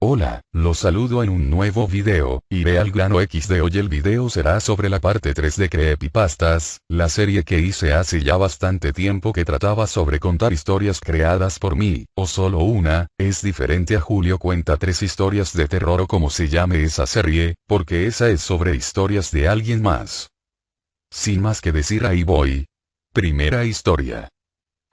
Hola, los saludo en un nuevo video, iré al grano XD. Hoy el video será sobre la parte 3 de Creepypastas, la serie que hice hace ya bastante tiempo que trataba sobre contar historias creadas por mí, o solo una. Es diferente a Julio cuenta 3 historias de terror o como se llame esa serie, porque esa es sobre historias de alguien más. Sin más que decir, ahí voy. Primera historia.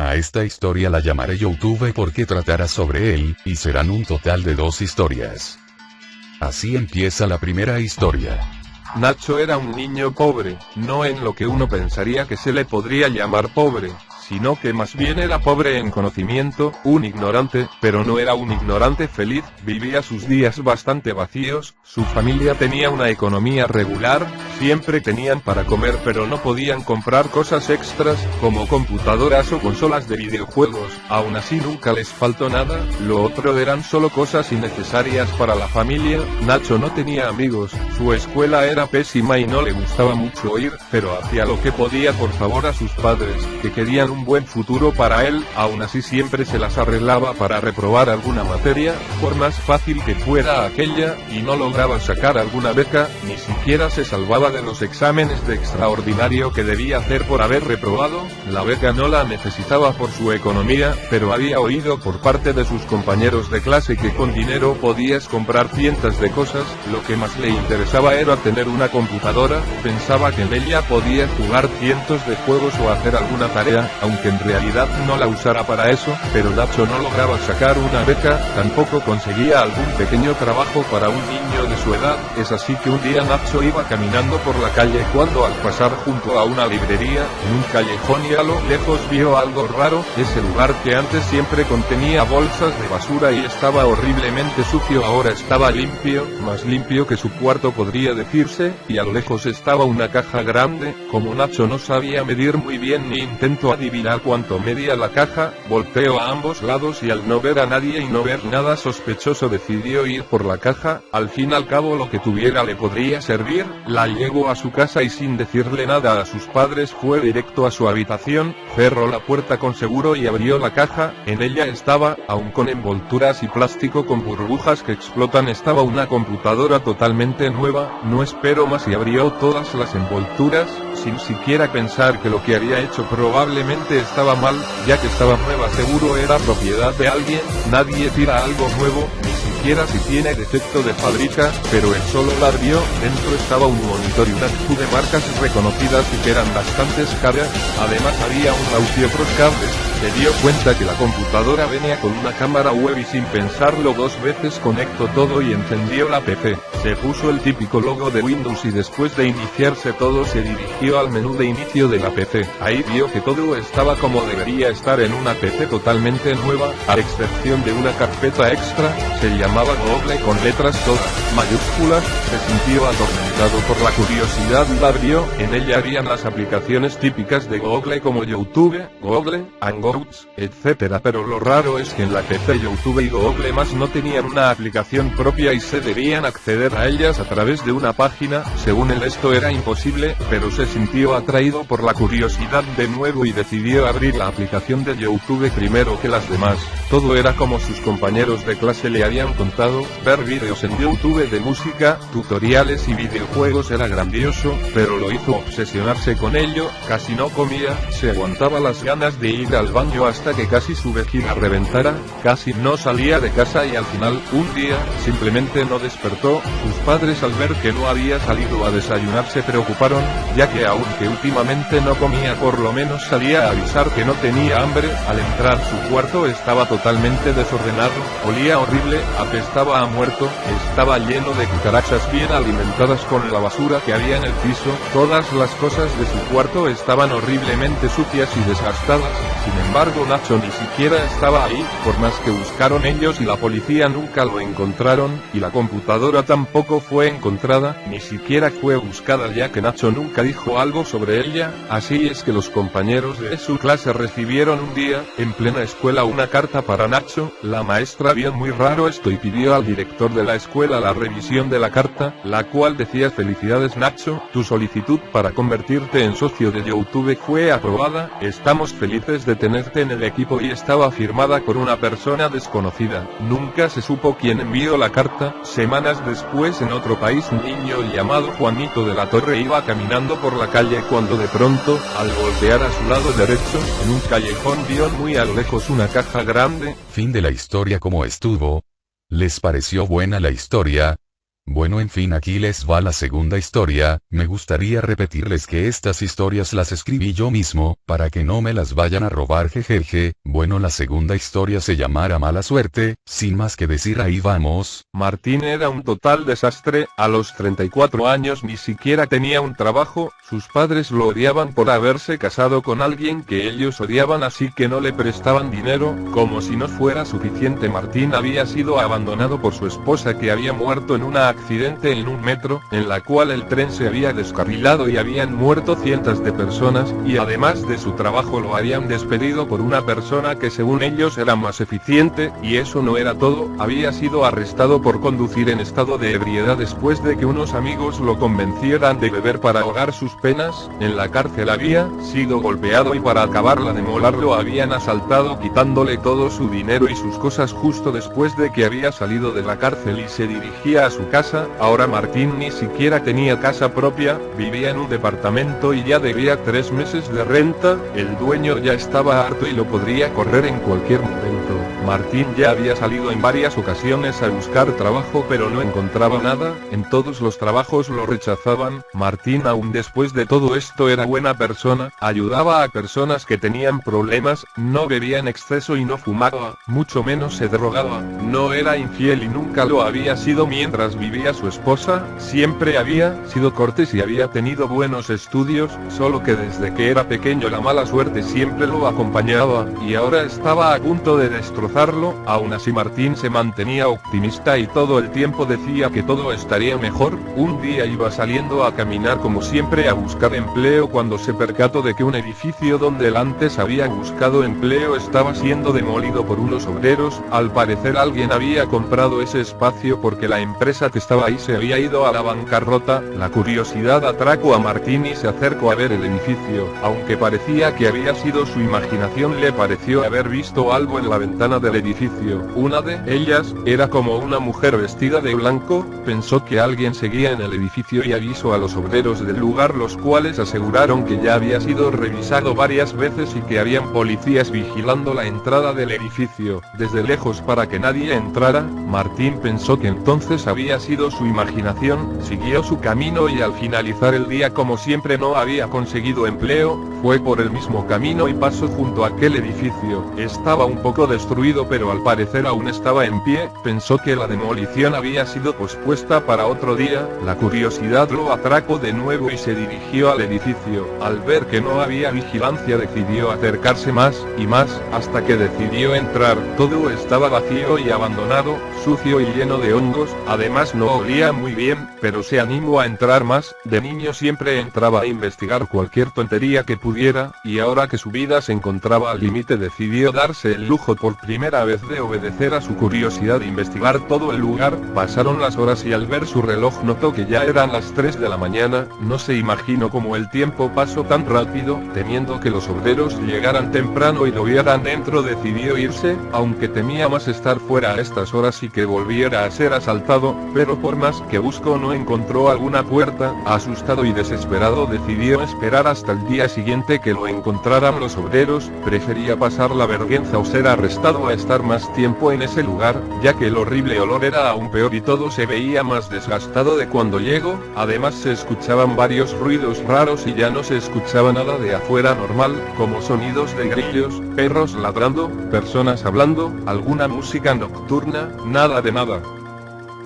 A esta historia la llamaré YouTube porque tratará sobre él, y serán un total de 2 historias. Así empieza la primera historia. Nacho era un niño pobre, no en lo que uno pensaría que se le podría llamar pobre, sino que más bien era pobre en conocimiento, un ignorante, pero no era un ignorante feliz, vivía sus días bastante vacíos, su familia tenía una economía regular, siempre tenían para comer pero no podían comprar cosas extras, como computadoras o consolas de videojuegos, aún así nunca les faltó nada, lo otro eran solo cosas innecesarias para la familia. Nacho no tenía amigos, su escuela era pésima y no le gustaba mucho ir, pero hacía lo que podía por favor a sus padres, que querían un buen futuro para él, aún así siempre se las arreglaba para reprobar alguna materia, por más fácil que fuera aquella, y no lograba sacar alguna beca, ni siquiera se salvaba de los exámenes de extraordinario que debía hacer por haber reprobado. La beca no la necesitaba por su economía, pero había oído por parte de sus compañeros de clase que con dinero podías comprar cientos de cosas, lo que más le interesaba era tener una computadora, pensaba que en ella podía jugar cientos de juegos o hacer alguna tarea, aunque en realidad no la usara para eso, pero Nacho no lograba sacar una beca, tampoco conseguía algún pequeño trabajo para un niño de su edad. Es así que un día Nacho iba caminando por la calle cuando al pasar junto a una librería, en un callejón y a lo lejos vio algo raro. Ese lugar que antes siempre contenía bolsas de basura y estaba horriblemente sucio ahora estaba limpio, más limpio que su cuarto podría decirse, y a lo lejos estaba una caja grande. Como Nacho no sabía medir muy bien ni intentó adivinar cuánto medía la caja, volteó a ambos lados y al no ver a nadie y no ver nada sospechoso decidió ir por la caja. Al fin al cabo lo que tuviera le podría servir. La llevó a su casa y sin decirle nada a sus padres fue directo a su habitación, cerró la puerta con seguro y abrió la caja. En ella estaba, aún con envolturas y plástico con burbujas que explotan, estaba una computadora totalmente nueva. No esperó más y abrió todas las envolturas, sin siquiera pensar que lo que había hecho probablemente estaba mal, ya que estaba nueva seguro era propiedad de alguien. Nadie tira algo nuevo, ni siquiera si tiene defecto de fábrica, pero él solo la abrió. Dentro estaba un monitor y una serie de marcas reconocidas y que eran bastantes caras, además había un mouse y otros cables. Se dio cuenta que la computadora venía con una cámara web y sin pensarlo 2 veces conectó todo y encendió la PC. Se puso el típico logo de Windows y después de iniciarse todo se dirigió al menú de inicio de la PC. Ahí vio que todo estaba como debería estar en una PC totalmente nueva, a excepción de una carpeta extra, se llamaba Google con letras todas mayúsculas. Se sintió atormentado por la curiosidad y la abrió. En ella habían las aplicaciones típicas de Google como YouTube, Google, Hangouts, etc. Pero lo raro es que en la PC YouTube y Google Más no tenían una aplicación propia y se debían acceder a ellas a través de una página. Según él esto era imposible, pero se sintió atraído por la curiosidad de nuevo y decidió abrir la aplicación de YouTube primero que las demás. Todo era como sus compañeros de clase le habían contado, ver vídeos en YouTube de música, tutoriales y videojuegos era grandioso, pero lo hizo obsesionarse con ello. Casi no comía, se aguantaba las ganas de ir al baño hasta que casi su vejiga reventara, casi no salía de casa y al final, un día, simplemente no despertó. Sus padres al ver que no había salido a desayunar se preocuparon, ya que aunque últimamente no comía por lo menos salía a avisar que no tenía hambre. Al entrar su cuarto estaba totalmente desordenado, olía horrible, apestaba a muerto, estaba lleno de cucarachas bien alimentadas con la basura que había en el piso. Todas las cosas de su cuarto estaban horriblemente sucias y desgastadas. Sin embargo Nacho ni siquiera estaba ahí, por más que buscaron ellos y la policía nunca lo encontraron, y la computadora tampoco fue encontrada, ni siquiera fue buscada ya que Nacho nunca dijo algo sobre ella. Así es que los compañeros de su clase recibieron un día, en plena escuela, una carta para Nacho. La maestra vio muy raro esto y pidió al director de la escuela la revisión de la carta, la cual decía: felicidades Nacho, tu solicitud para convertirte en socio de YouTube fue aprobada, estamos felices de tenerte en el equipo, y estaba firmada por una persona desconocida. Nunca se supo quién envió la carta. Semanas después, en otro país, un niño llamado Juanito de la Torre iba caminando por la calle cuando de pronto, al voltear a su lado derecho, en un callejón vio muy a lo lejos una caja grande. Fin de la historia. ¿Cómo estuvo? ¿Les pareció buena la historia? Bueno, en fin, aquí les va la segunda historia. Me gustaría repetirles que estas historias las escribí yo mismo, para que no me las vayan a robar, jejeje. Bueno, la segunda historia se llamará Mala Suerte. Sin más que decir, ahí vamos. Martín era un total desastre. A los 34 años ni siquiera tenía un trabajo. Sus padres lo odiaban por haberse casado con alguien que ellos odiaban, así que no le prestaban dinero. Como si no fuera suficiente, Martín había sido abandonado por su esposa, que había muerto en una accidente en un metro, en la cual el tren se había descarrilado y habían muerto cientos de personas, y además de su trabajo lo habían despedido por una persona que según ellos era más eficiente. Y eso no era todo, había sido arrestado por conducir en estado de ebriedad después de que unos amigos lo convencieran de beber para ahogar sus penas. En la cárcel había sido golpeado y para acabarla de molar lo habían asaltado, quitándole todo su dinero y sus cosas justo después de que había salido de la cárcel y se dirigía a su casa. Ahora Martín ni siquiera tenía casa propia, vivía en un departamento y ya debía 3 meses de renta. El dueño ya estaba harto y lo podría correr en cualquier momento. Martín ya había salido en varias ocasiones a buscar trabajo, pero no encontraba nada. En todos los trabajos lo rechazaban. Martín, aún después de todo esto, era buena persona, ayudaba a personas que tenían problemas, no bebía en exceso y no fumaba, mucho menos se drogaba, no era infiel y nunca lo había sido mientras vivía su esposa, siempre había sido cortés y había tenido buenos estudios, solo que desde que era pequeño la mala suerte siempre lo acompañaba, y ahora estaba a punto de destrozarlo. Aún así Martín se mantenía optimista y todo el tiempo decía que todo estaría mejor. Un día iba saliendo a caminar como siempre a buscar empleo cuando se percató de que un edificio donde él antes había buscado empleo estaba siendo demolido por unos obreros. Al parecer alguien había comprado ese espacio porque la empresa que estaba ahí se había ido a la bancarrota. La curiosidad atrajo a Martín y se acercó a ver el edificio. Aunque parecía que había sido su imaginación, le pareció haber visto algo en la ventana del edificio. Una de ellas era como una mujer vestida de blanco. Pensó que alguien seguía en el edificio y avisó a los obreros del lugar, los cuales aseguraron que ya había sido revisado varias veces y que habían policías vigilando la entrada del edificio desde lejos para que nadie entrara. Martín pensó que entonces había sido su imaginación, siguió su camino y al finalizar el día, como siempre no había conseguido empleo, fue por el mismo camino y pasó junto a aquel edificio. Estaba un poco destruido, pero al parecer aún estaba en pie. Pensó que la demolición había sido pospuesta para otro día. La curiosidad lo atrajo de nuevo y se dirigió al edificio. Al ver que no había vigilancia, decidió acercarse más y más, hasta que decidió entrar. Todo estaba vacío y abandonado, sucio y lleno de hongos. Además no olía muy bien, pero se animó a entrar más. De niño siempre entraba a investigar cualquier tontería que pudiera, y ahora que su vida se encontraba al límite decidió darse el lujo por primera vez de obedecer a su curiosidad e investigar todo el lugar. Pasaron las horas y al ver su reloj notó que ya eran las 3 de la mañana. No se imaginó cómo el tiempo pasó tan rápido. Temiendo que los obreros llegaran temprano y lo vieran dentro, decidió irse, aunque temía más estar fuera a estas horas y que volviera a ser asaltado, pero por más que buscó no encontró alguna puerta. Asustado y desesperado decidió esperar hasta el día siguiente que lo encontraran los obreros. Prefería pasar la vergüenza o ser arrestado a estar más tiempo en ese lugar, ya que el horrible olor era aún peor y todo se veía más desgastado de cuando llegó. Además se escuchaban varios ruidos raros y ya no se escuchaba nada de afuera normal, como sonidos de grillos, perros ladrando, personas hablando, alguna música nocturna, nada de nada.